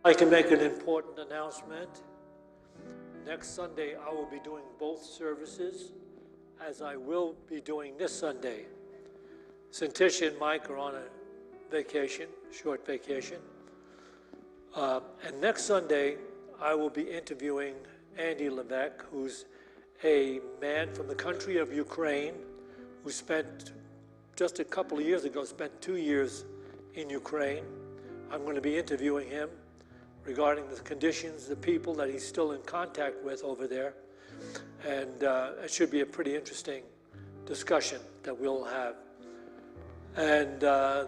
I can make an important announcement. Next Sunday, I will be doing both services, as I will be doing this Sunday. Since Tisha and Mike are on a vacation, short vacation. And next Sunday, I will be interviewing Andy Levesque, who's a man from the country of Ukraine who spent, just a couple of years ago, spent 2 years in Ukraine. I'm going to be interviewing him regarding the conditions, the people that he's still in contact with over there. And it should be a pretty interesting discussion that we'll have. And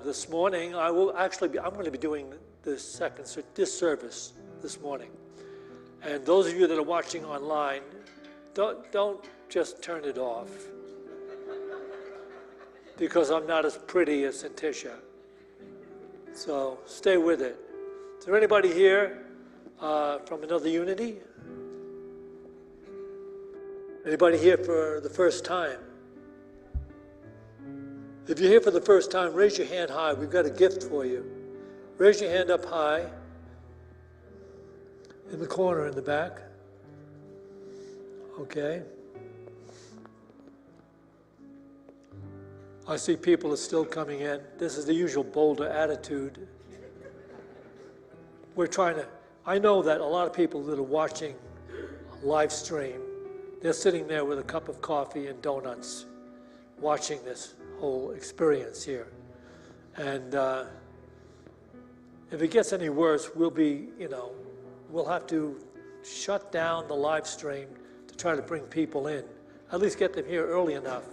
this morning, I'm going to be doing this service this morning. And those of you that are watching online, don't just turn it off, because I'm not as pretty as Santisha. So stay with it. Is there anybody here from another Unity? Anybody here for the first time? If you're here for the first time, raise your hand high. We've got a gift for you. Raise your hand up high. In the corner in the back. Okay. I see people are still coming in. This is the usual Boulder attitude. I know that a lot of people that are watching live stream, they're sitting there with a cup of coffee and donuts, watching this whole experience here. And if it gets any worse, we'll have to shut down the live stream to try to bring people in. At least get them here early enough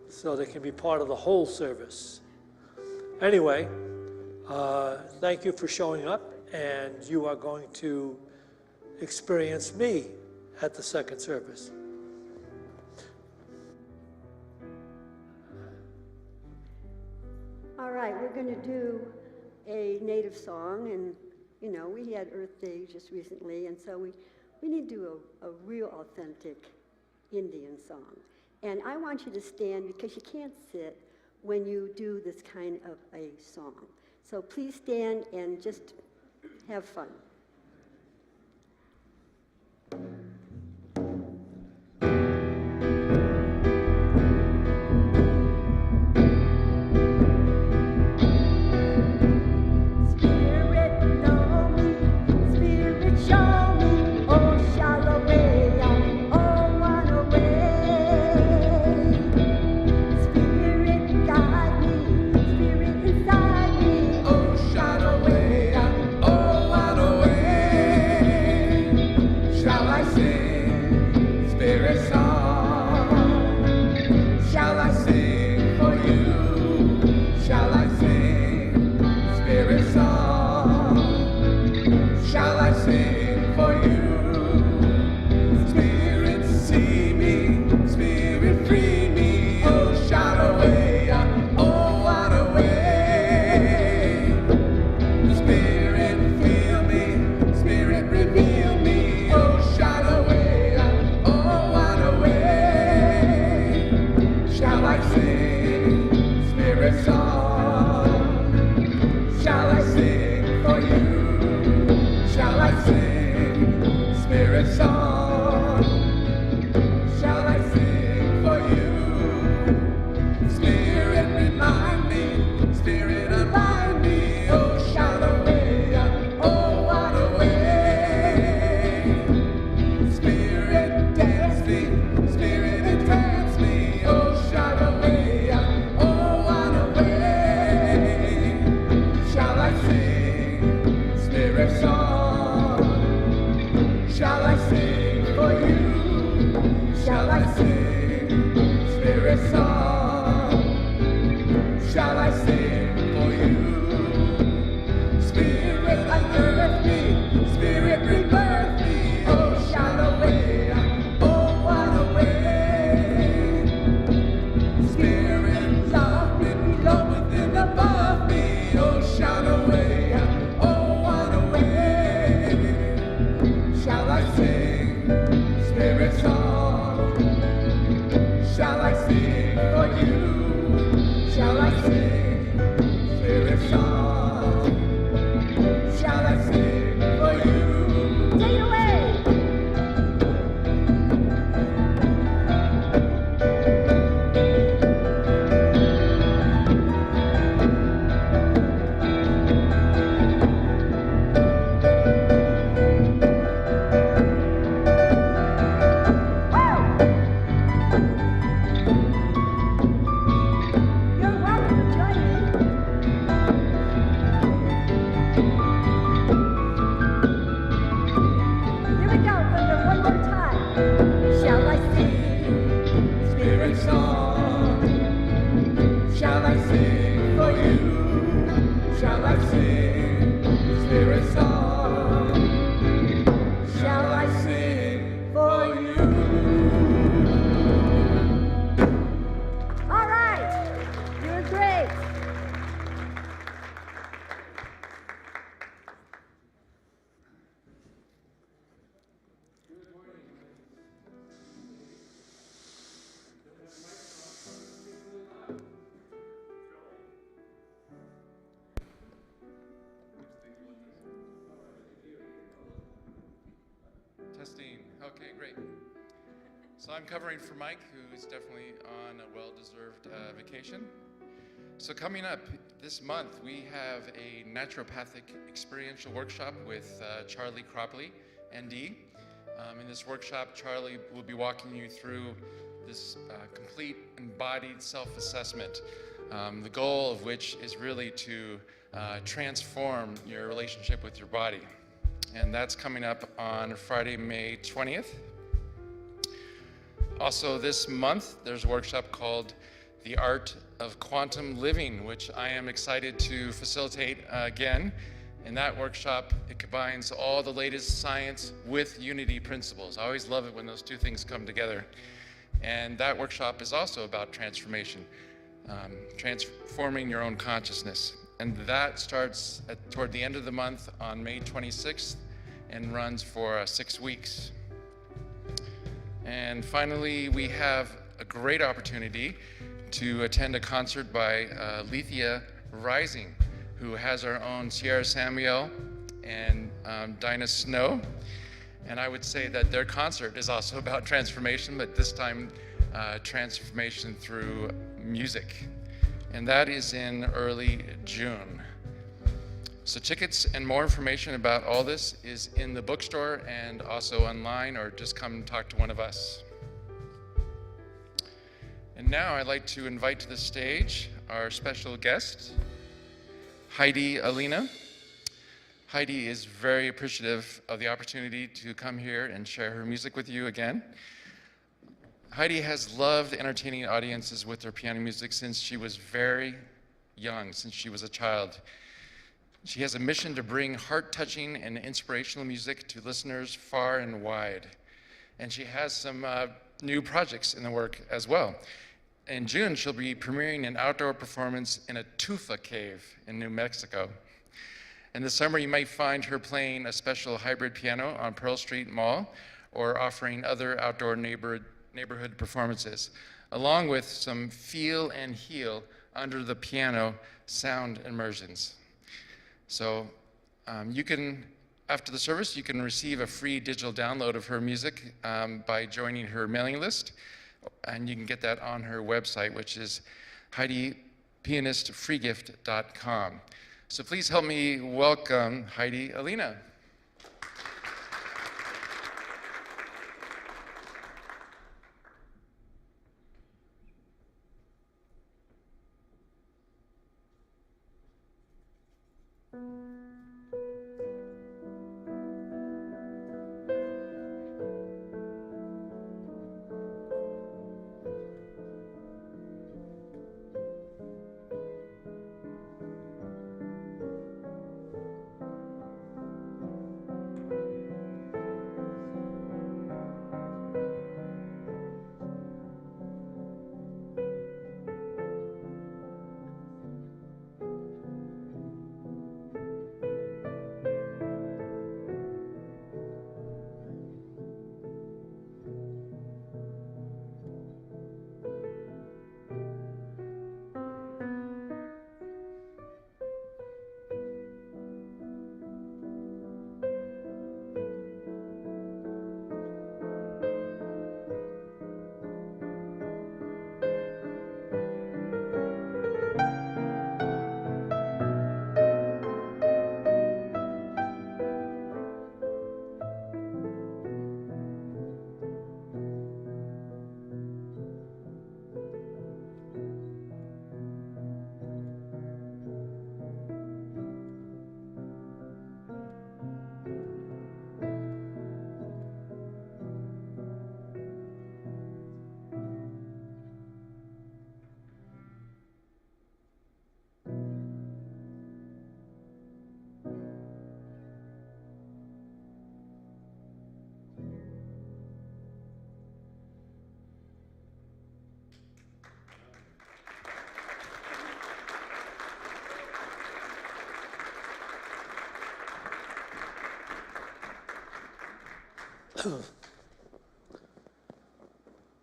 so they can be part of the whole service. Anyway, thank you for showing up, and you are going to experience me at the second service. All right, we're going to do a native song, and we had Earth Day just recently, and so we need to do a real authentic Indian song. And I want you to stand, because you can't sit when you do this kind of a song. So please stand and just have fun. Shall I sing for you? Shall I sing? Testing. Okay, great. So I'm covering for Mike, who's definitely on a well-deserved vacation. So coming up this month, we have a naturopathic experiential workshop with Charlie Cropley, ND. In this workshop, Charlie will be walking you through this complete embodied self-assessment, the goal of which is really to transform your relationship with your body. And that's coming up on Friday, May 20th. Also this month, there's a workshop called The Art of Quantum Living, which I am excited to facilitate again. In that workshop, it combines all the latest science with Unity principles. I always love it when those two things come together. And that workshop is also about transformation, transforming your own consciousness. And that starts toward the end of the month on May 26th and runs for 6 weeks. And finally, we have a great opportunity to attend a concert by Lethea Rising, who has our own Sierra Samuel and Dinah Snow. And I would say that their concert is also about transformation, but this time transformation through music. And that is in early June. So tickets and more information about all this is in the bookstore and also online, or just come and talk to one of us. And now I'd like to invite to the stage our special guest, Heidi Alina. Heidi is very appreciative of the opportunity to come here and share her music with you again. Heidi has loved entertaining audiences with her piano music since she was very young, since she was a child. She has a mission to bring heart-touching and inspirational music to listeners far and wide. And she has some new projects in the work as well. In June, she'll be premiering an outdoor performance in a tufa cave in New Mexico. And this summer, you might find her playing a special hybrid piano on Pearl Street Mall, or offering other outdoor neighborhood performances, along with some feel and heal under the piano sound immersions. So you can, after the service, you can receive a free digital download of her music by joining her mailing list, and you can get that on her website, which is HeidiPianistFreeGift.com. So please help me welcome Heidi Alina.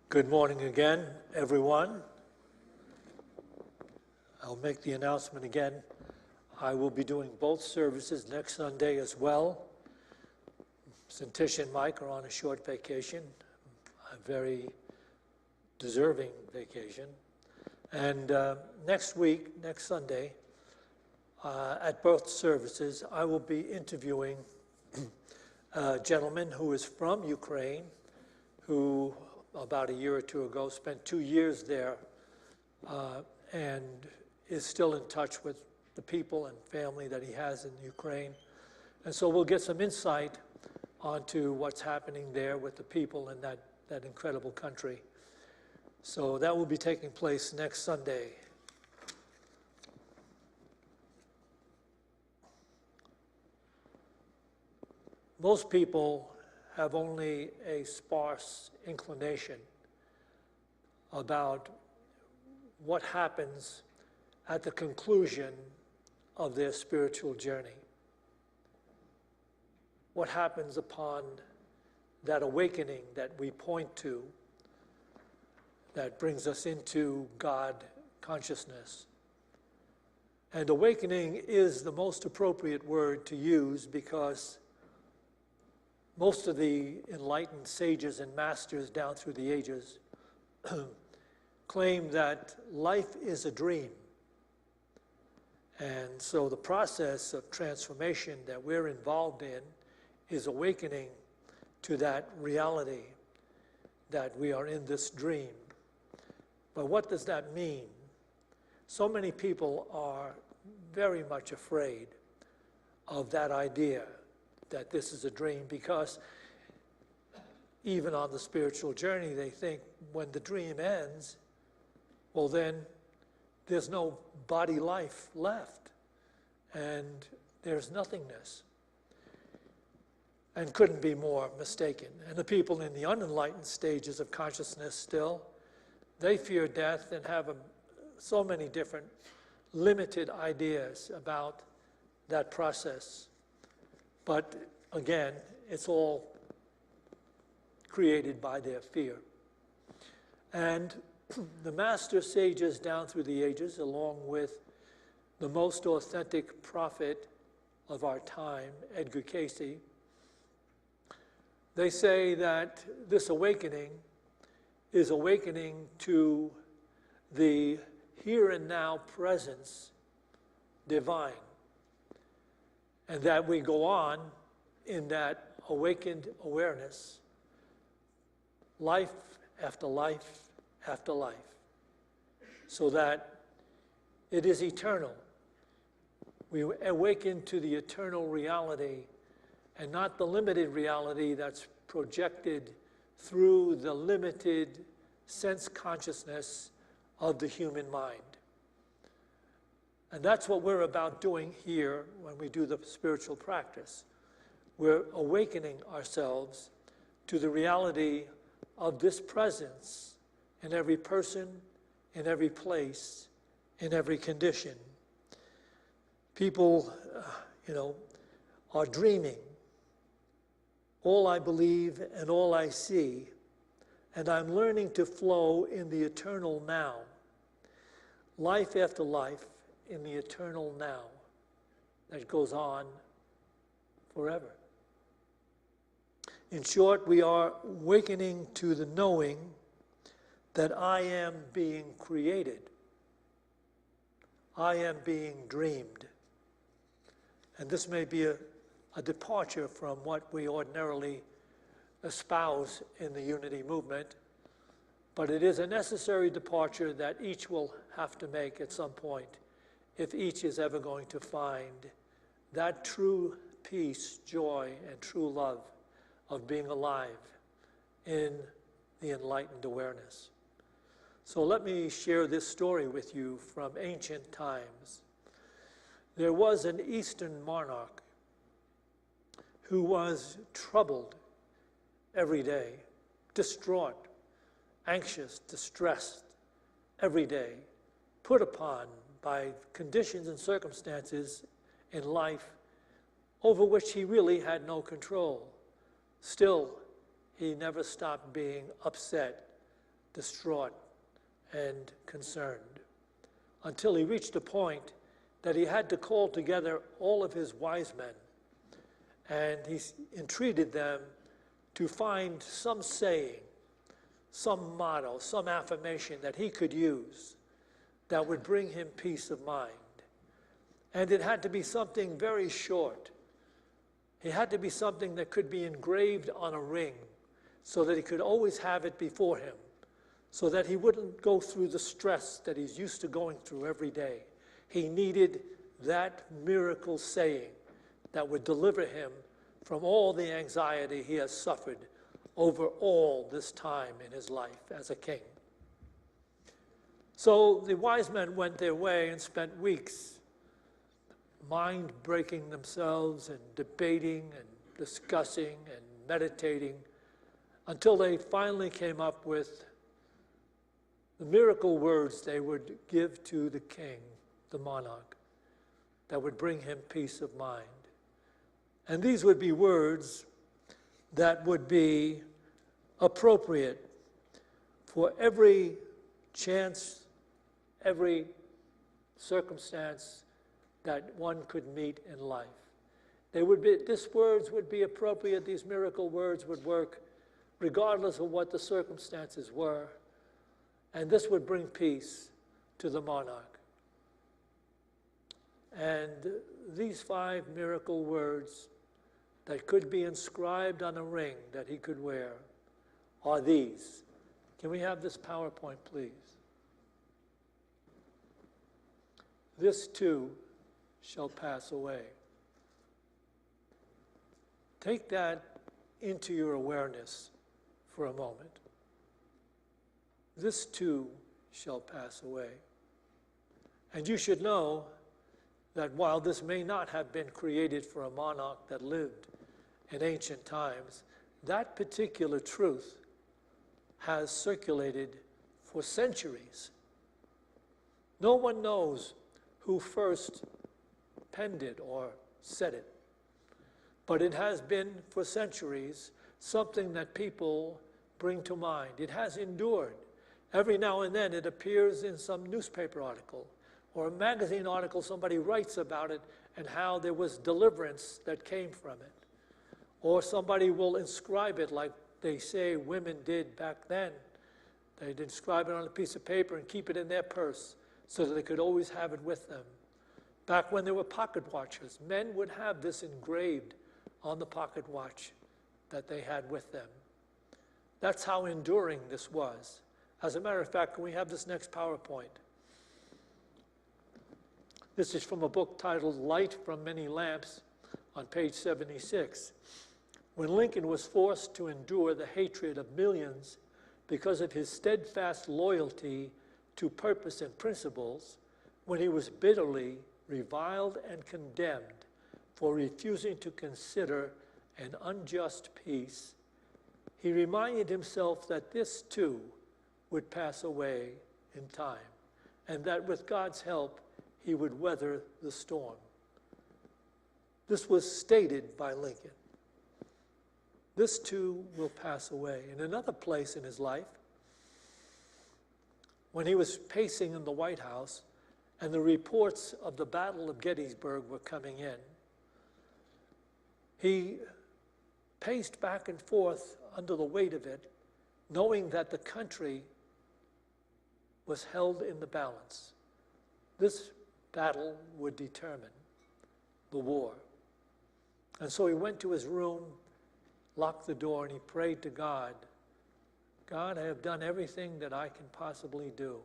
Good morning again, everyone. I'll make the announcement again. I will be doing both services next Sunday as well. Tish and Mike are on a short vacation, a very deserving vacation. And next week, next Sunday, at both services, I will be interviewing a gentleman who is from Ukraine, who about a year or two ago spent 2 years there and is still in touch with the people and family that he has in Ukraine. And so we'll get some insight onto what's happening there with the people in that incredible country. So that will be taking place next Sunday. Most people have only a sparse inclination about what happens at the conclusion of their spiritual journey. What happens upon that awakening that we point to that brings us into God consciousness. And awakening is the most appropriate word to use because most of the enlightened sages and masters down through the ages claim that life is a dream. And so the process of transformation that we're involved in is awakening to that reality that we are in this dream. But what does that mean? So many people are very much afraid of that idea that this is a dream because even on the spiritual journey, they think when the dream ends, well then there's no body life left and there's nothingness. And couldn't be more mistaken. And the people in the unenlightened stages of consciousness still, they fear death and have so many different limited ideas about that process. But again, it's all created by their fear. And the master sages down through the ages, along with the most authentic prophet of our time, Edgar Cayce, they say that this awakening is awakening to the here and now presence divine. And that we go on in that awakened awareness, life after life after life, so that it is eternal. We awaken to the eternal reality and not the limited reality that's projected through the limited sense consciousness of the human mind. And that's what we're about doing here when we do the spiritual practice. We're awakening ourselves to the reality of this presence in every person, in every place, in every condition. People, are dreaming. All I believe and all I see, and I'm learning to flow in the eternal now. Life after life in the eternal now that goes on forever. In short, we are awakening to the knowing that I am being created. I am being dreamed. And this may be a departure from what we ordinarily espouse in the unity movement, but it is a necessary departure that each will have to make at some point if each is ever going to find that true peace, joy, and true love of being alive in the enlightened awareness. So let me share this story with you from ancient times. There was an Eastern monarch who was troubled every day, distraught, anxious, distressed every day, put upon by conditions and circumstances in life over which he really had no control. Still, he never stopped being upset, distraught, and concerned, until he reached a point that he had to call together all of his wise men and he entreated them to find some saying, some motto, some affirmation that he could use that would bring him peace of mind. And it had to be something very short. It had to be something that could be engraved on a ring so that he could always have it before him, so that he wouldn't go through the stress that he's used to going through every day. He needed that miracle saying that would deliver him from all the anxiety he has suffered over all this time in his life as a king. So the wise men went their way and spent weeks mind-breaking themselves and debating and discussing and meditating until they finally came up with the miracle words they would give to the king, the monarch, that would bring him peace of mind. And these would be words that would be appropriate for every chance, every circumstance that one could meet in life. These words would be appropriate, these miracle words would work regardless of what the circumstances were. And this would bring peace to the monarch. And these 5 miracle words that could be inscribed on a ring that he could wear are these. Can we have this PowerPoint, please? This too shall pass away. Take that into your awareness for a moment. This too shall pass away. And you should know that while this may not have been created for a monarch that lived in ancient times, that particular truth has circulated for centuries. No one knows who first penned it or said it, but it has been for centuries something that people bring to mind. It has endured. Every now and then it appears in some newspaper article or a magazine article, somebody writes about it and how there was deliverance that came from it. Or somebody will inscribe it like they say women did back then. They'd inscribe it on a piece of paper and keep it in their purse so that they could always have it with them. Back when there were pocket watches, men would have this engraved on the pocket watch that they had with them. That's how enduring this was. As a matter of fact, can we have this next PowerPoint? This is from a book titled Light from Many Lamps on page 76. When Lincoln was forced to endure the hatred of millions because of his steadfast loyalty to purpose and principles, when he was bitterly reviled and condemned for refusing to consider an unjust peace, he reminded himself that this too would pass away in time, and that with God's help, he would weather the storm. This was stated by Lincoln. This too will pass away. In another place in his life, when he was pacing in the White House and the reports of the Battle of Gettysburg were coming in, he paced back and forth under the weight of it, knowing that the country was held in the balance. This battle would determine the war. And so he went to his room, locked the door, and he prayed to God, God, I have done everything that I can possibly do.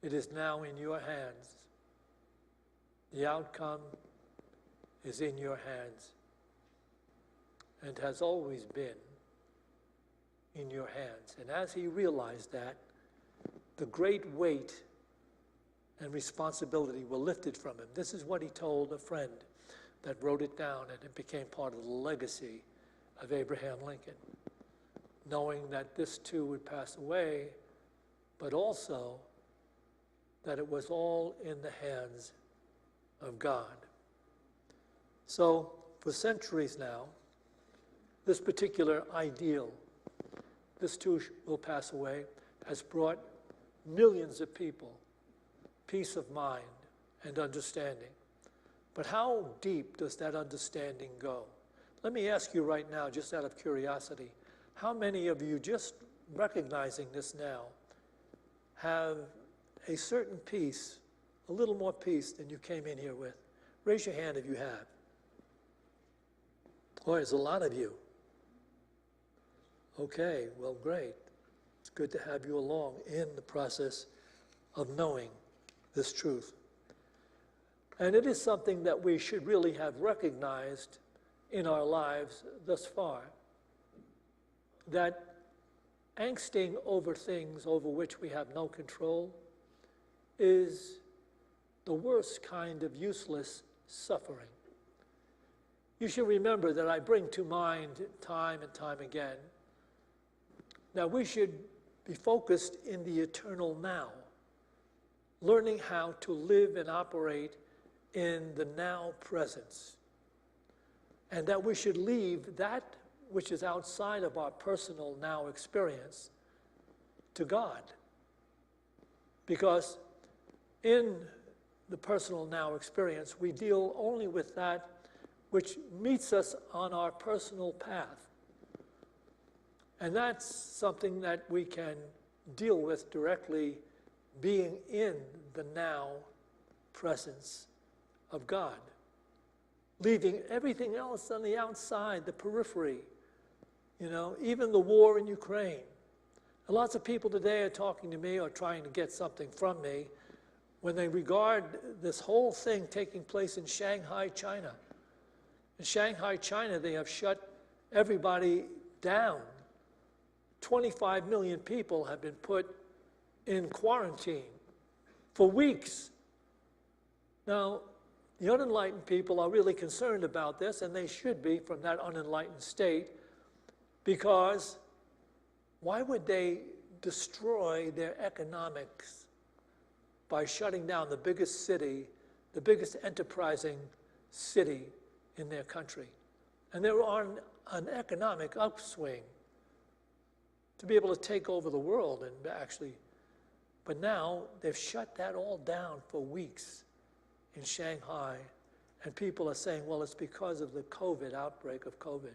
It is now in your hands. The outcome is in your hands and has always been in your hands. And as he realized that, the great weight and responsibility were lifted from him. This is what he told a friend that wrote it down, and it became part of the legacy of Abraham Lincoln, knowing that this too would pass away, but also that it was all in the hands of God. So for centuries now, this particular ideal, this too will pass away, has brought millions of people peace of mind and understanding. But how deep does that understanding go? Let me ask you right now, just out of curiosity, how many of you, just recognizing this now, have a certain peace, a little more peace than you came in here with? Raise your hand if you have. Boy, there's a lot of you. Okay, well, great. It's good to have you along in the process of knowing this truth. And it is something that we should really have recognized in our lives thus far, that angsting over things over which we have no control is the worst kind of useless suffering. You should remember that I bring to mind time and time again that we should be focused in the eternal now, learning how to live and operate in the now presence, and that we should leave that which is outside of our personal now experience to God. Because in the personal now experience, we deal only with that which meets us on our personal path. And that's something that we can deal with directly, being in the now presence of God, leaving everything else on the outside, the periphery, even the war in Ukraine. And lots of people today are talking to me or trying to get something from me when they regard this whole thing taking place in Shanghai, China. In Shanghai, China, they have shut everybody down. 25 million people have been put in quarantine for weeks. Now, the unenlightened people are really concerned about this, and they should be from that unenlightened state, because why would they destroy their economics by shutting down the biggest city, the biggest enterprising city in their country? And they were on an economic upswing to be able to take over the world and actually, but now they've shut that all down for weeks in Shanghai, and people are saying, well, it's because of the COVID outbreak of COVID.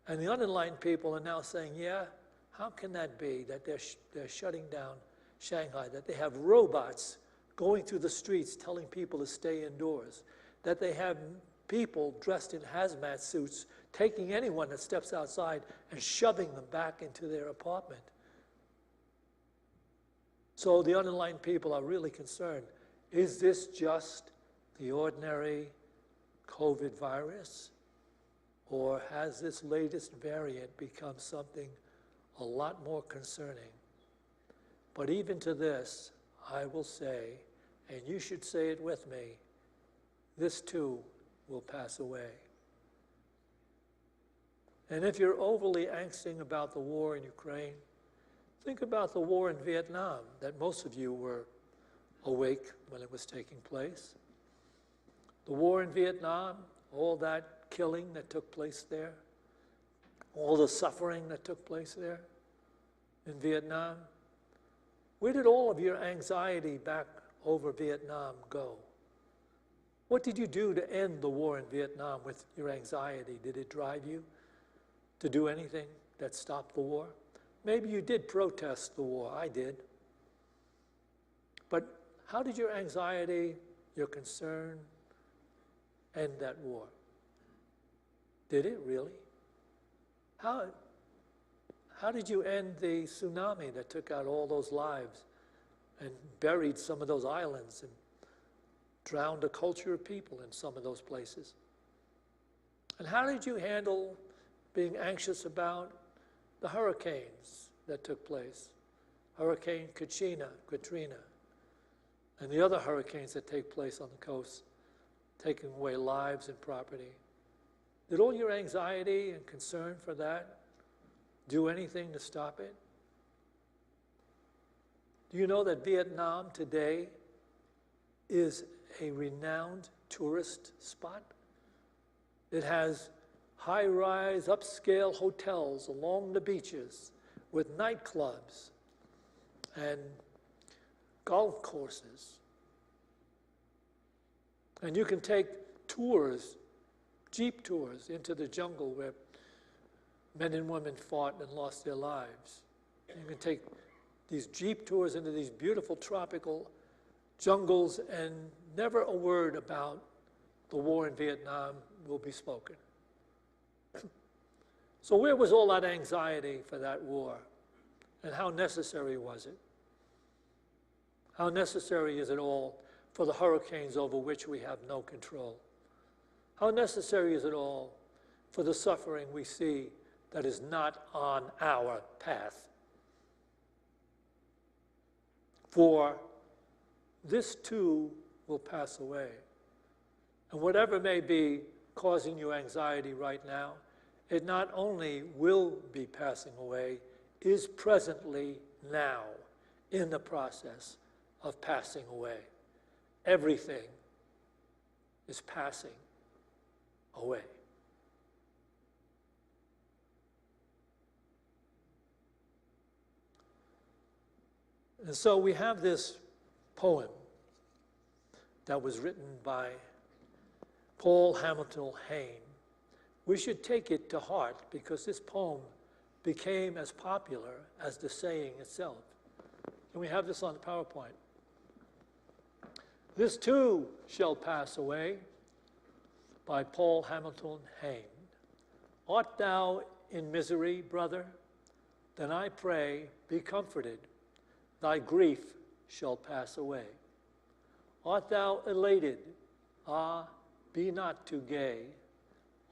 And the unenlightened people are now saying, yeah, how can that be that they're shutting down Shanghai, that they have robots going through the streets telling people to stay indoors, that they have people dressed in hazmat suits taking anyone that steps outside and shoving them back into their apartment. So the unenlightened people are really concerned. Is this just the ordinary COVID virus? Or has this latest variant become something a lot more concerning? But even to this, I will say, and you should say it with me, this too will pass away. And if you're overly angsting about the war in Ukraine, think about the war in Vietnam, that most of you were awake when it was taking place. The war in Vietnam, all that killing that took place there, all the suffering that took place there in Vietnam. Where did all of your anxiety back over Vietnam go? What did you do to end the war in Vietnam with your anxiety? Did it drive you to do anything that stopped the war? Maybe you did protest the war. I did. But how did your anxiety, your concern, end that war? Did it really? How did you end the tsunami that took out all those lives and buried some of those islands and drowned a culture of people in some of those places? And how did you handle being anxious about the hurricanes that took place? Hurricane Katrina, and the other hurricanes that take place on the coast, taking away lives and property. Did all your anxiety and concern for that do anything to stop it? Do you know that Vietnam today is a renowned tourist spot? It has high-rise, upscale hotels along the beaches with nightclubs and golf courses. And you can take tours, jeep tours into the jungle where men and women fought and lost their lives. You can take these jeep tours into these beautiful tropical jungles, and never a word about the war in Vietnam will be spoken. So where was all that anxiety for that war? And how necessary was it? How necessary is it all for the hurricanes over which we have no control? How necessary is it all for the suffering we see that is not on our path? For this too will pass away. And whatever may be causing you anxiety right now, it not only will be passing away, is presently now in the process of passing away. Everything is passing away. And so we have this poem that was written by Paul Hamilton Hayne. We should take it to heart because this poem became as popular as the saying itself. And we have this on the PowerPoint. This too shall pass away, by Paul Hamilton Hayne. Art thou in misery, brother? Then I pray, be comforted. Thy grief shall pass away. Art thou elated? Ah, be not too gay.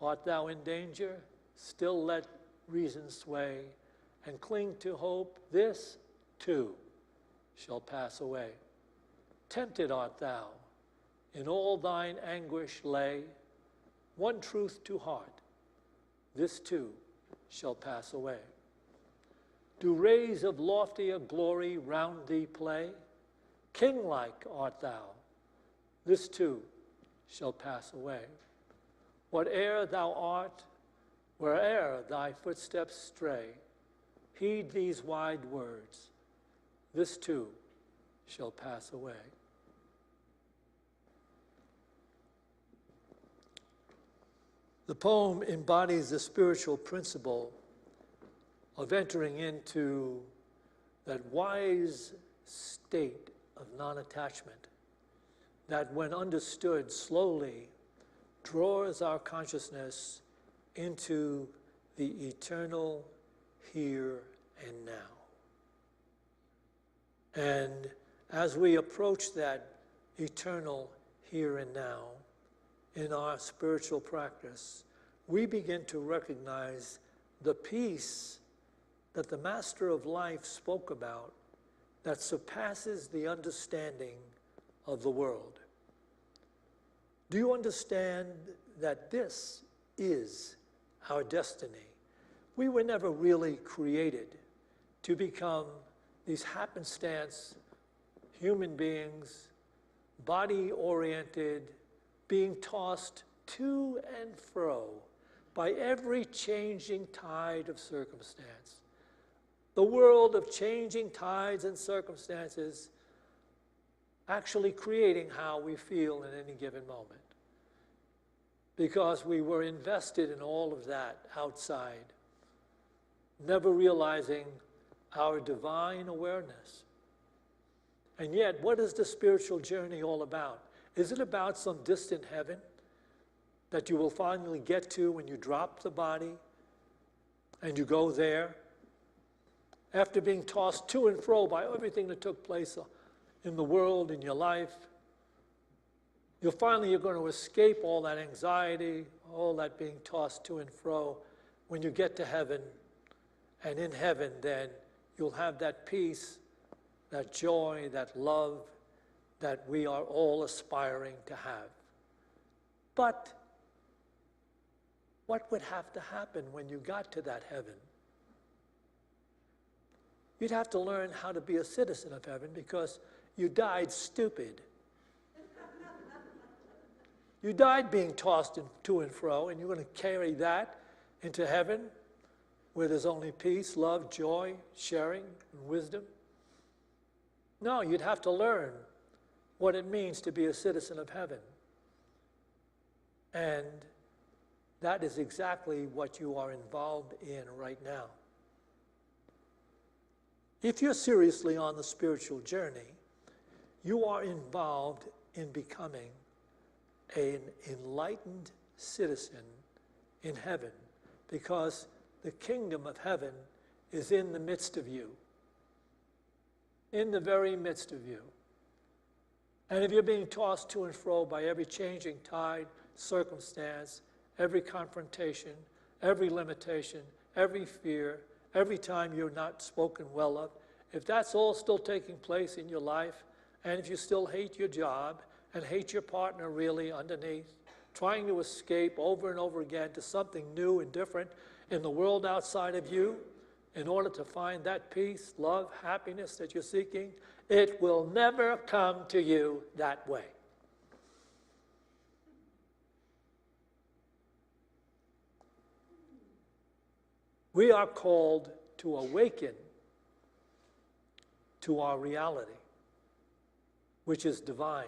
Art thou in danger? Still let reason sway, and cling to hope. This too shall pass away. Tempted art thou, in all thine anguish lay one truth to heart. This too shall pass away. Do rays of loftier glory round thee play? King-like art thou. This too shall pass away. Whate'er thou art, where'er thy footsteps stray, heed these wide words. This too shall pass away. The poem embodies the spiritual principle of entering into that wise state of non-attachment that, when understood slowly, draws our consciousness into the eternal here and now. And as we approach that eternal here and now in our spiritual practice, we begin to recognize the peace that the Master of Life spoke about that surpasses the understanding of the world. Do you understand that this is our destiny? We were never really created to become these happenstance human beings, body-oriented, being tossed to and fro by every changing tide of circumstance. The world of changing tides and circumstances actually creating how we feel in any given moment. Because we were invested in all of that outside, never realizing our divine awareness. And yet, what is the spiritual journey all about? Is it about some distant heaven that you will finally get to when you drop the body and you go there? After being tossed to and fro by everything that took place in the world, in your life, you're going to escape all that anxiety, all that being tossed to and fro when you get to heaven. And in heaven, then, you'll have that peace, that joy, that love that we are all aspiring to have. But what would have to happen when you got to that heaven? You'd have to learn how to be a citizen of heaven because you died stupid. You died being tossed to and fro, and you're going to carry that into heaven where there's only peace, love, joy, sharing, and wisdom. No, you'd have to learn what it means to be a citizen of heaven. And that is exactly what you are involved in right now. If you're seriously on the spiritual journey, you are involved in becoming an enlightened citizen in heaven, because the kingdom of heaven is in the midst of you, in the very midst of you. And if you're being tossed to and fro by every changing tide, circumstance, every confrontation, every limitation, every fear, every time you're not spoken well of, if that's all still taking place in your life, and if you still hate your job and hate your partner really underneath, trying to escape over and over again to something new and different in the world outside of you in order to find that peace, love, happiness that you're seeking, it will never come to you that way. We are called to awaken to our reality, which is divine.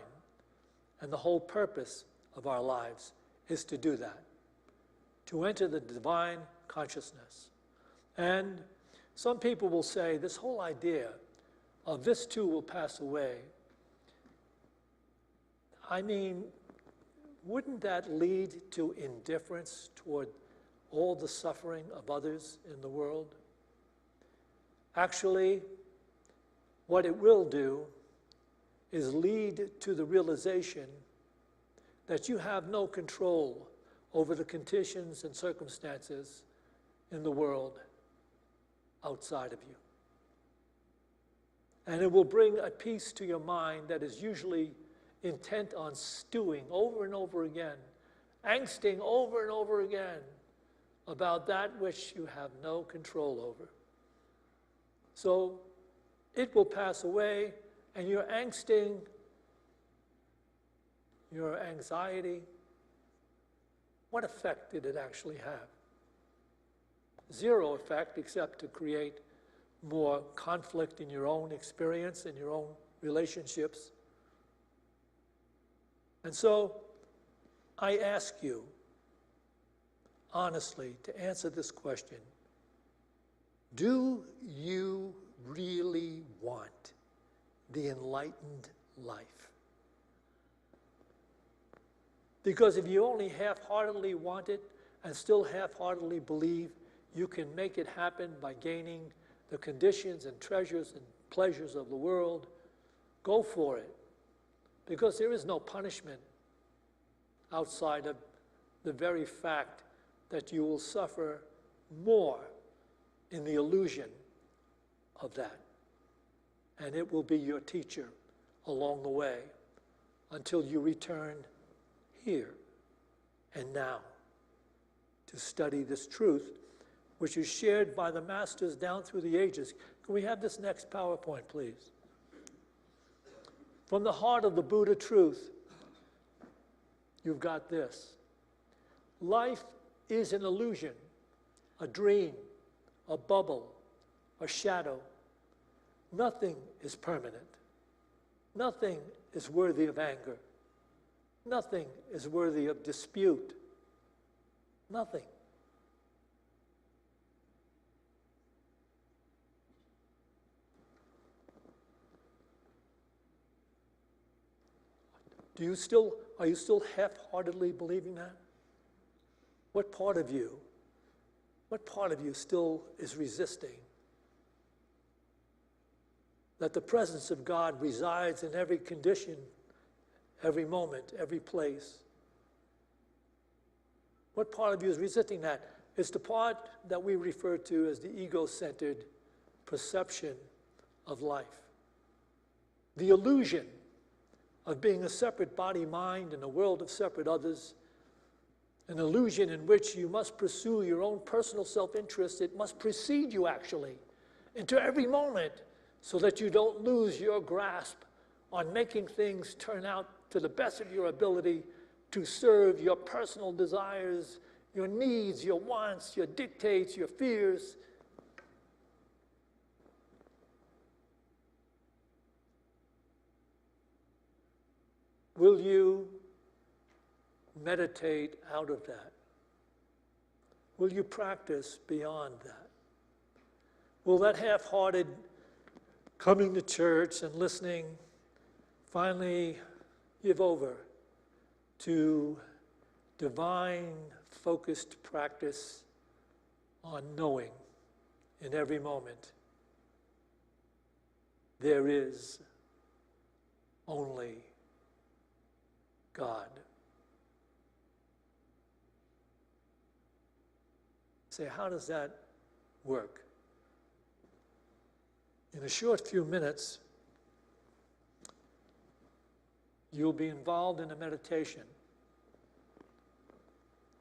And the whole purpose of our lives is to do that, to enter the divine consciousness. And some people will say this whole idea of this too will pass away. I mean, wouldn't that lead to indifference toward all the suffering of others in the world? Actually, what it will do is lead to the realization that you have no control over the conditions and circumstances in the world outside of you. And it will bring a peace to your mind that is usually intent on stewing over and over again, angsting over and over again about that which you have no control over. So it will pass away, and your angsting, your anxiety, what effect did it actually have? Zero effect, except to create more conflict in your own experience, in your own relationships. And so I ask you, honestly, to answer this question. Do you really want the enlightened life? Because if you only half-heartedly want it and still half-heartedly believe you can make it happen by gaining the conditions and treasures and pleasures of the world, go for it. Because there is no punishment outside of the very fact that you will suffer more in the illusion of that. And it will be your teacher along the way until you return here and now to study this truth, which is shared by the masters down through the ages. Can we have this next PowerPoint, please? From the heart of the Buddha truth, you've got this. Life is an illusion, a dream, a bubble, a shadow. Nothing is permanent. Nothing is worthy of anger. Nothing is worthy of dispute. Nothing. Are you still half-heartedly believing that? What part of you still is resisting that the presence of God resides in every condition, every moment, every place? What part of you is resisting that? It's the part that we refer to as the ego-centered perception of life. The illusion of being a separate body, mind, in a world of separate others, an illusion in which you must pursue your own personal self-interest. It must precede you, actually, into every moment so that you don't lose your grasp on making things turn out to the best of your ability to serve your personal desires, your needs, your wants, your dictates, your fears. Will you meditate out of that? Will you practice beyond that? Will that half-hearted coming to church and listening finally give over to divine focused practice on knowing in every moment there is only God? Say, how does that work? In a short few minutes, you'll be involved in a meditation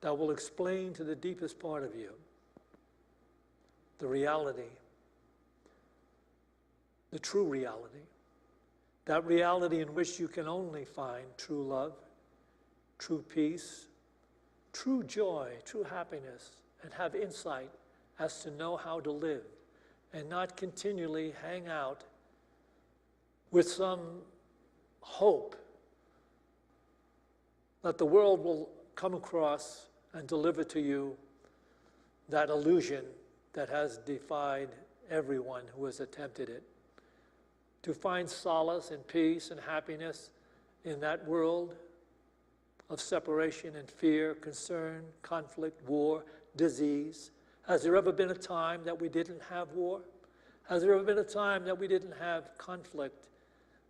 that will explain to the deepest part of you the reality, the true reality, that reality in which you can only find true love, true peace, true joy, true happiness, and have insight as to know how to live and not continually hang out with some hope that the world will come across and deliver to you that illusion that has defied everyone who has attempted it. To find solace and peace and happiness in that world of separation and fear, concern, conflict, war, disease. Has there ever been a time that we didn't have war? Has there ever been a time that we didn't have conflict?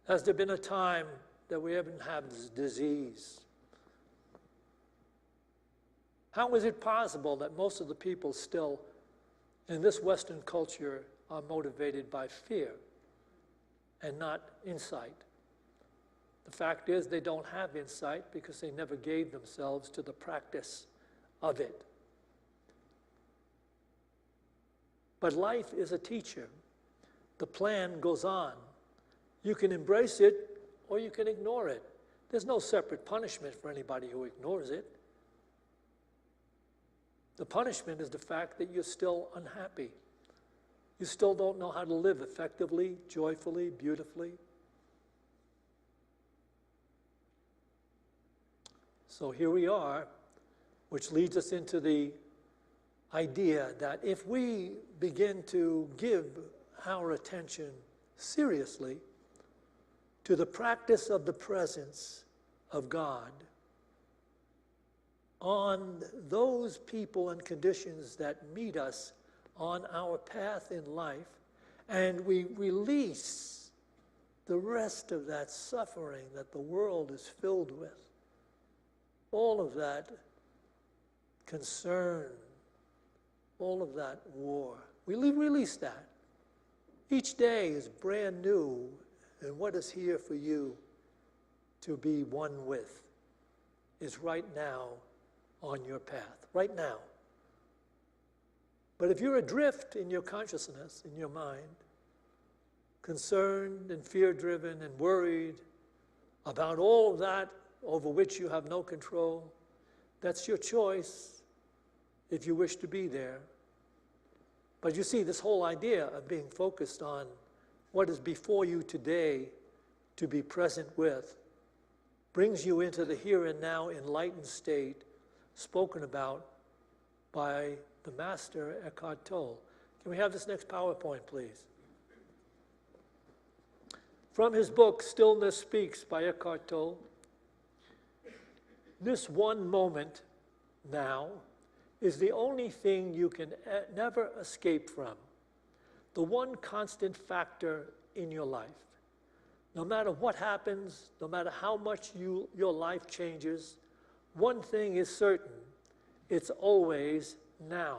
Has there been a time that we haven't had disease? How is it possible that most of the people still in this Western culture are motivated by fear and not insight? The fact is they don't have insight because they never gave themselves to the practice of it. But life is a teacher. The plan goes on. You can embrace it or you can ignore it. There's no separate punishment for anybody who ignores it. The punishment is the fact that you're still unhappy. You still don't know how to live effectively, joyfully, beautifully. So here we are, which leads us into the idea that if we begin to give our attention seriously to the practice of the presence of God on those people and conditions that meet us on our path in life, and we release the rest of that suffering that the world is filled with, all of that concern, all of that war. We release that. Each day is brand new, and what is here for you to be one with is right now on your path, right now. But if you're adrift in your consciousness, in your mind, concerned and fear-driven and worried about all of that over which you have no control, that's your choice if you wish to be there. But you see, this whole idea of being focused on what is before you today to be present with brings you into the here and now enlightened state spoken about by the master Eckhart Tolle. Can we have this next PowerPoint, please? From his book, Stillness Speaks by Eckhart Tolle, this one moment now is the only thing you can never escape from, the one constant factor in your life. No matter what happens, no matter how much your life changes, one thing is certain: it's always now.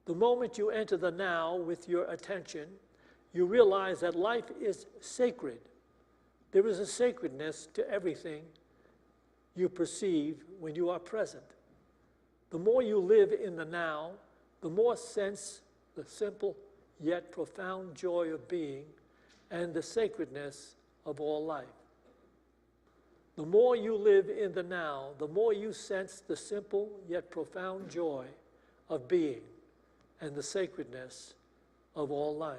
The moment you enter the now with your attention, you realize that life is sacred. There is a sacredness to everything you perceive when you are present. The more you live in the now, the more sense the simple yet profound joy of being and the sacredness of all life. The more you live in the now, the more you sense the simple yet profound joy of being and the sacredness of all life.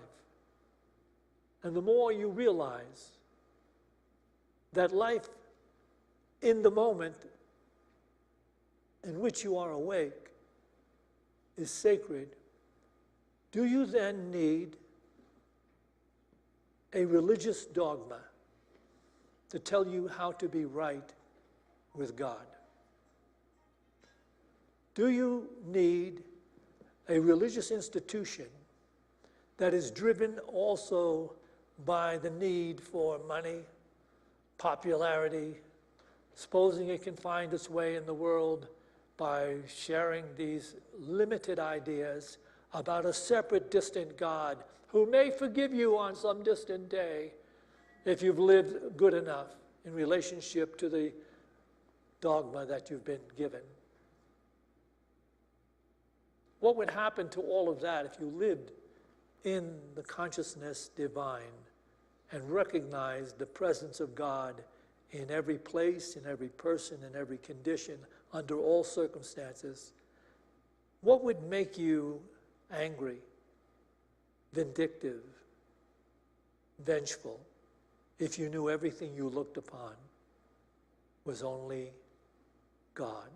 And the more you realize that life in the moment in which you are awake is sacred, do you then need a religious dogma to tell you how to be right with God? Do you need a religious institution that is driven also by the need for money, popularity, supposing it can find its way in the world by sharing these limited ideas about a separate, distant God who may forgive you on some distant day if you've lived good enough in relationship to the dogma that you've been given? What would happen to all of that if you lived in the consciousness divine and recognized the presence of God in every place, in every person, in every condition, under all circumstances? What would make you angry, vindictive, vengeful, if you knew everything you looked upon was only God?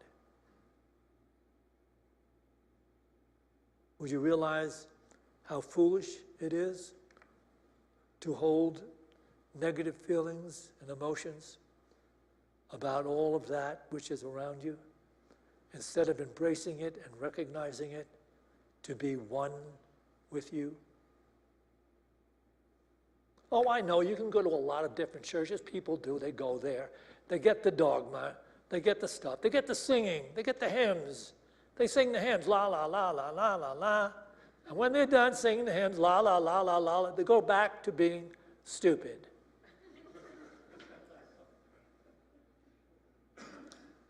Would you realize how foolish it is to hold negative feelings and emotions about all of that which is around you, instead of embracing it and recognizing it to be one with you? Oh, I know, you can go to a lot of different churches. People do, they go there. They get the dogma, they get the stuff, they get the singing, they get the hymns. They sing the hymns, la, la, la, la, la, la, la. And when they're done singing the hymns, la, la, la, la, la, they go back to being stupid.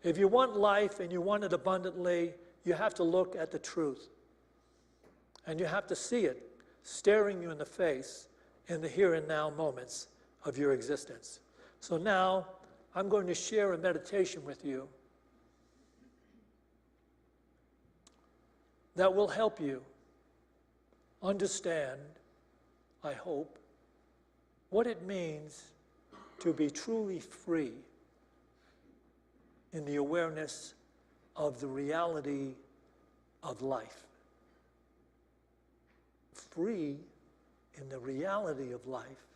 If you want life and you want it abundantly, you have to look at the truth. And you have to see it staring you in the face in the here and now moments of your existence. So now, I'm going to share a meditation with you that will help you understand, I hope, what it means to be truly free in the awareness of the reality of life. Free in the reality of life,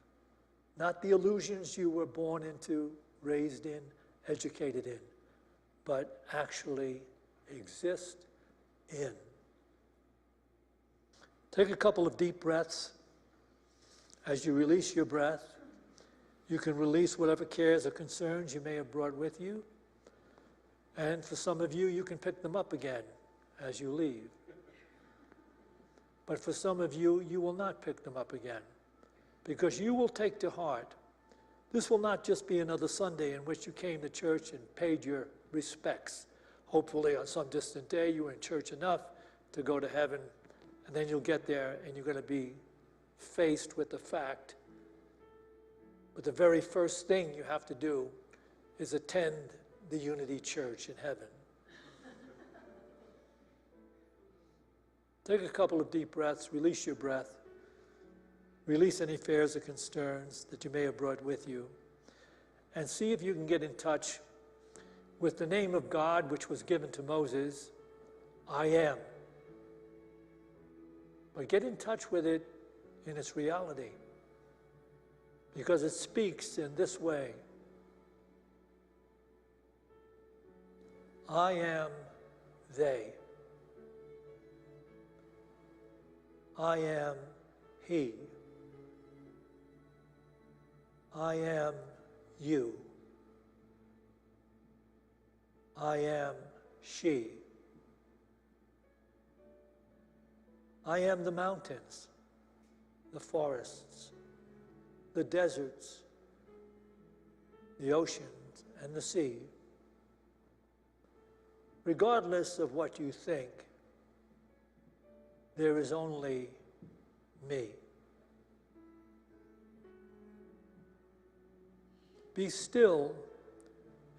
not the illusions you were born into, raised in, educated in, but actually exist in. Take a couple of deep breaths. As you release your breath, you can release whatever cares or concerns you may have brought with you. And for some of you, you can pick them up again as you leave. But for some of you, you will not pick them up again, because you will take to heart, this will not just be another Sunday in which you came to church and paid your respects. Hopefully on some distant day you were in church enough to go to heaven, and then you'll get there and you're going to be faced with the fact. But the very first thing you have to do is attend the Unity Church in heaven. Take a couple of deep breaths, release your breath, release any fears or concerns that you may have brought with you, and see if you can get in touch with the name of God which was given to Moses, I am. But get in touch with it in its reality, because it speaks in this way. I am they. I am he. I am you. I am she. I am the mountains, the forests, the deserts, the oceans, and the sea. Regardless of what you think, there is only me. Be still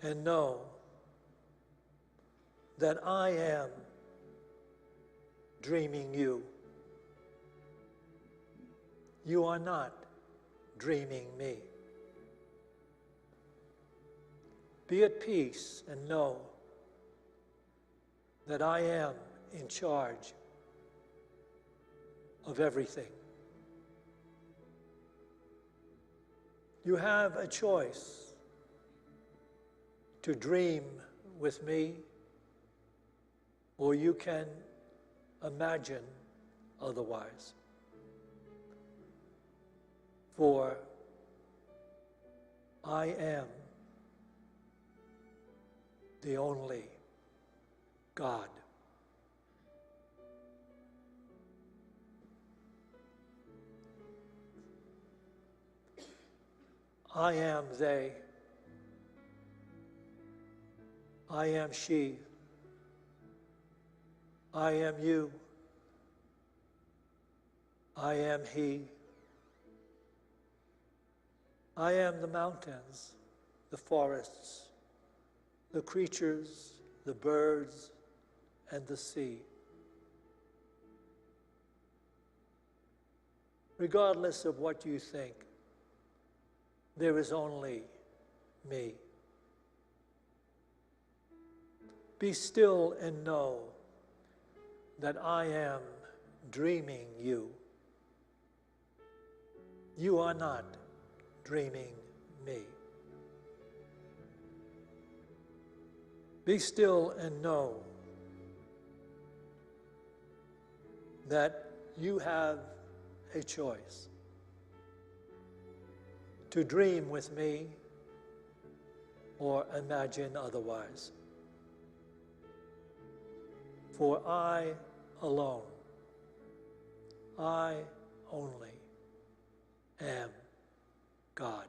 and know that I am dreaming you. You are not dreaming me. Be at peace and know that I am in charge of everything. You have a choice to dream with me, or you can imagine otherwise. For I am the only God. I am they. I am she. I am you. I am he. I am the mountains, the forests, the creatures, the birds, and the sea. Regardless of what you think, there is only me. Be still and know that I am dreaming you. You are not dreaming me. Be still and know that you have a choice to dream with me or imagine otherwise. For I alone, I only am God.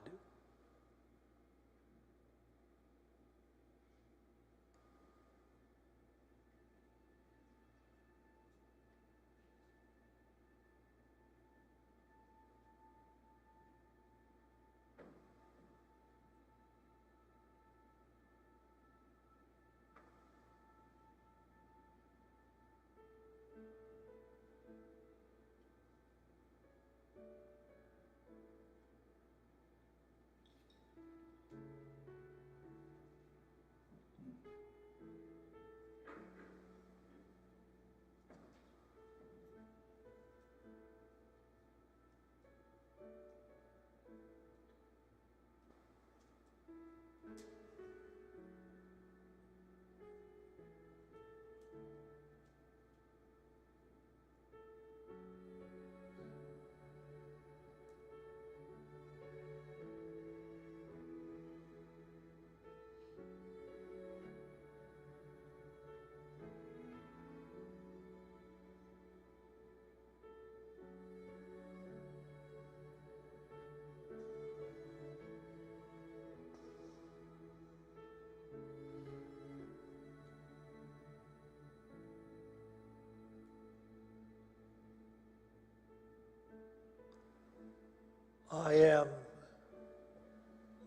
I am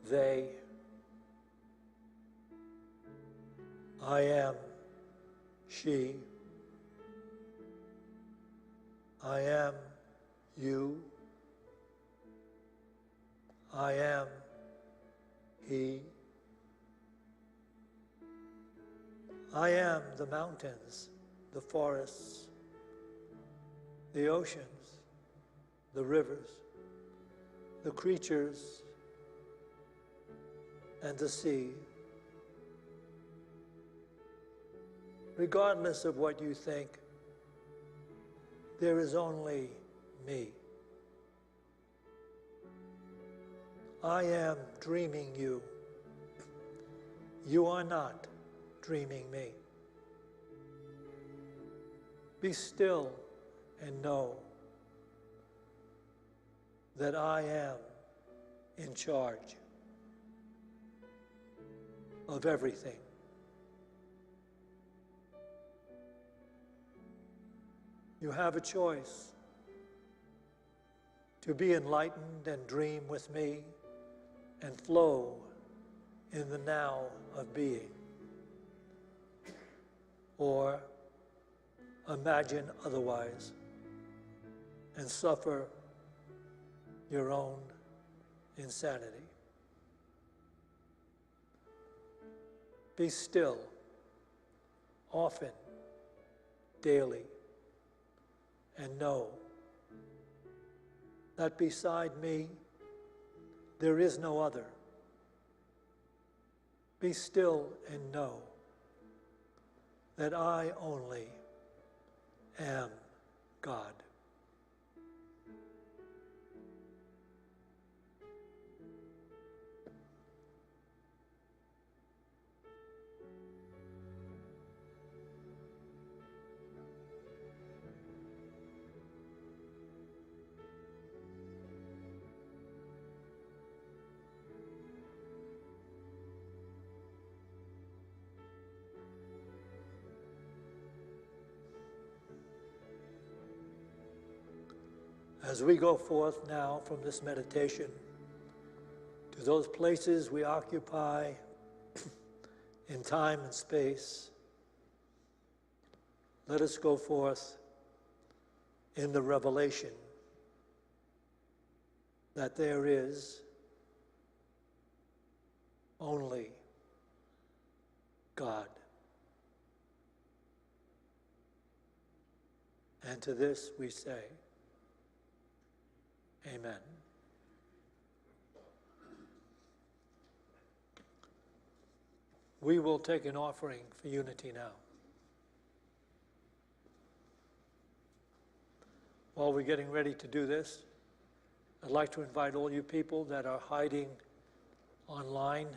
they. I am she. I am you. I am he. I am the mountains, the forests, the oceans, the rivers, the creatures, and the sea. Regardless of what you think, there is only me. I am dreaming you. You are not dreaming me. Be still and know that I am in charge of everything. You have a choice to be enlightened and dream with me and flow in the now of being, or imagine otherwise and suffer your own insanity. Be still often daily and know that beside me there is no other. Be still and know that I only am God. As we go forth now from this meditation to those places we occupy in time and space, let us go forth in the revelation that there is only God. And to this we say, Amen. We will take an offering for unity now. While we're getting ready to do this, I'd like to invite all you people that are hiding online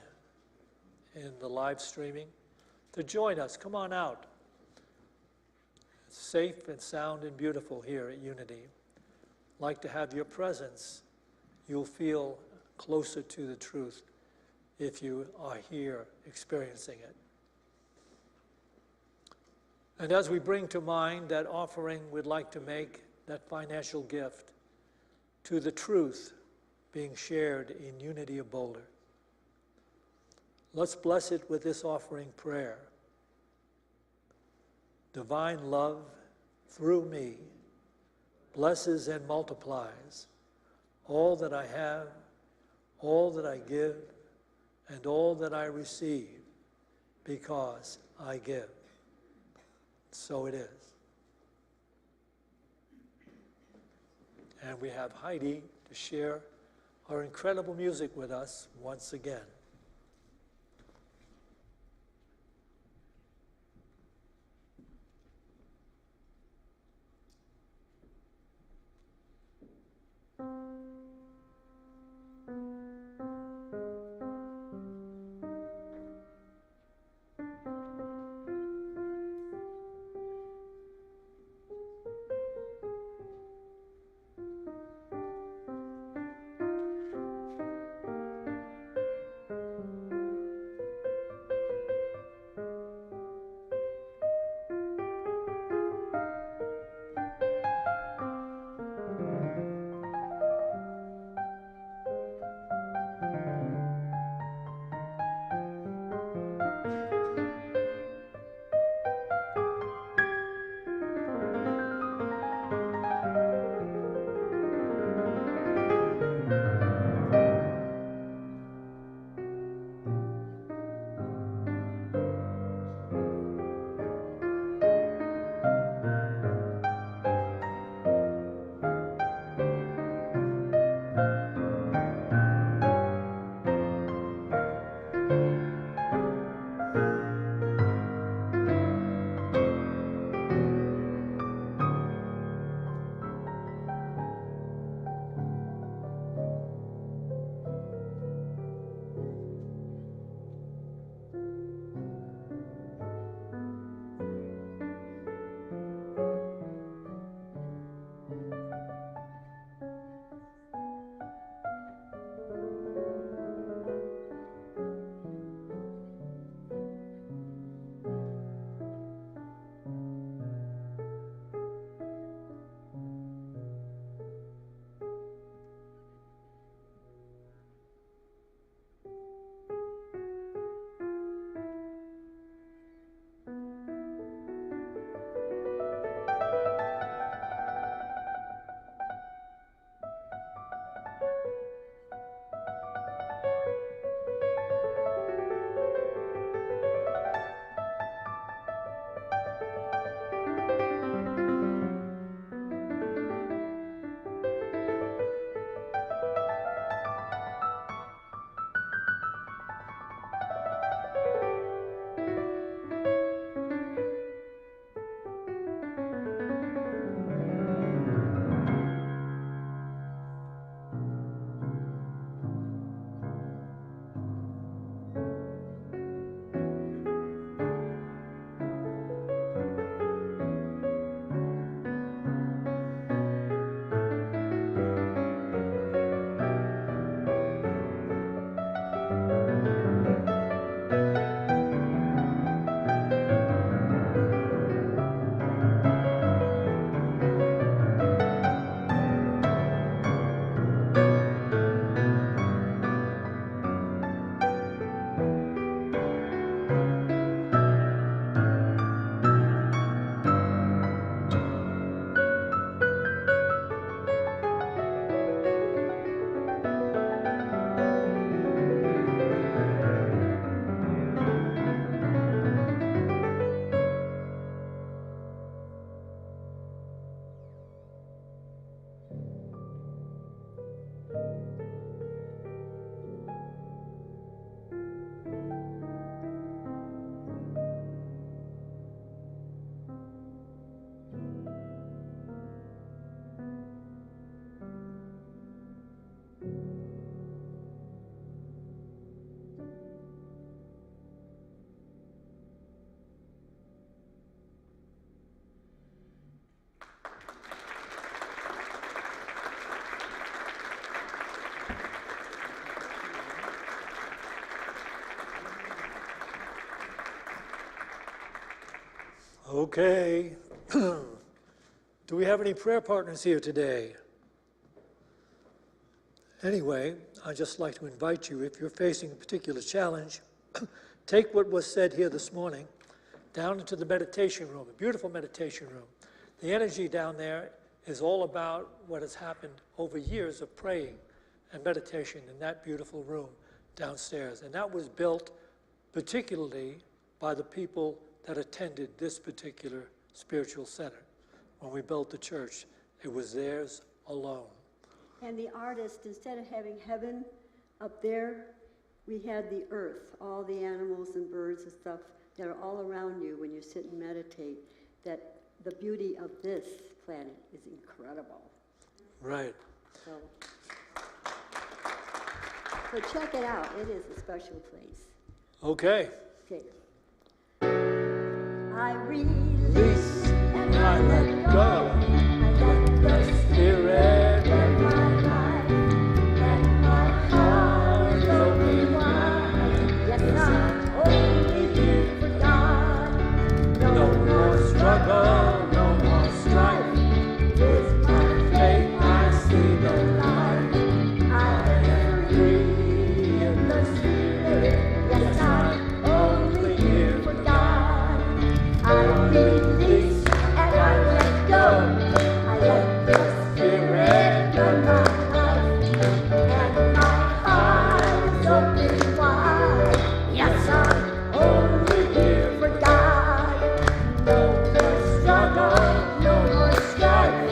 in the live streaming to join us. Come on out. It's safe and sound and beautiful here at Unity. Like to have your presence. You'll feel closer to the truth if you are here experiencing it. And as we bring to mind that offering we'd like to make, that financial gift to the truth being shared in Unity of Boulder, let's bless it with this offering prayer. Divine love through me blesses and multiplies all that I have, all that I give, and all that I receive, because I give. So it is. And we have Heidi to share her incredible music with us once again. Okay. Do we have any prayer partners here today? Anyway, I'd just like to invite you, if you're facing a particular challenge, take what was said here this morning down into the meditation room, a beautiful meditation room. The energy down there is all about what has happened over years of praying and meditation in that beautiful room downstairs. And that was built particularly by the people that attended this particular spiritual center. When we built the church, it was theirs alone. And the artist, instead of having heaven up there, we had the earth, all the animals and birds and stuff that are all around you when you sit and meditate, that the beauty of this planet is incredible. Right. So check it out. It is a special place. Okay. Okay. I release And I let go. The Spirit and my life and my heart is open wide. Yes, I'm only here for God. No more struggle, no more strife. With my Faith, I see the light. I am free in the Spirit. Yes, I'm only here for God. I release and I let go. I let the Spirit run my life, and my heart is open wide. Yes, I'm only here for God. No more struggle, no more strife.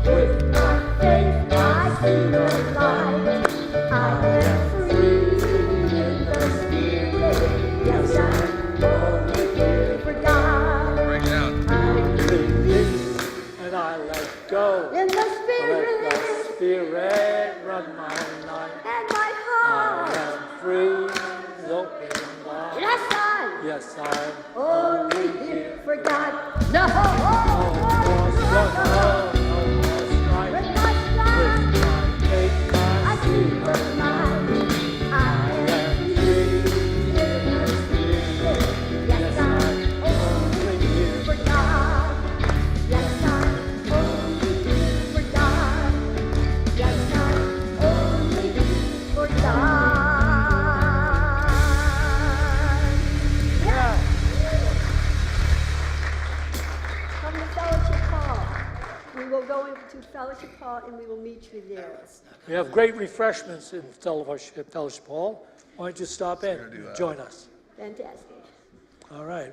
With my faith, I see the light. I am free in the Spirit. Yes, I'm only here for God. Break it out. I release and I let go. in the Let Spirit the Spirit run my life. and my I heart. am free, open wide. Yes, I'm Yes, I'm only here for God. No more struggle, no more strife. With my strength, With my faith, I I see see the the light. I am free in the Spirit. Yes, I'm only here for God. Yes, I'm only here for God. Yes, I'm only here for God. Yeah. Come to Fellowship Hall. We will go into Fellowship Hall and we will meet you there. We have great refreshments in Fellowship Hall. Why don't you stop in and join us? Fantastic. All right.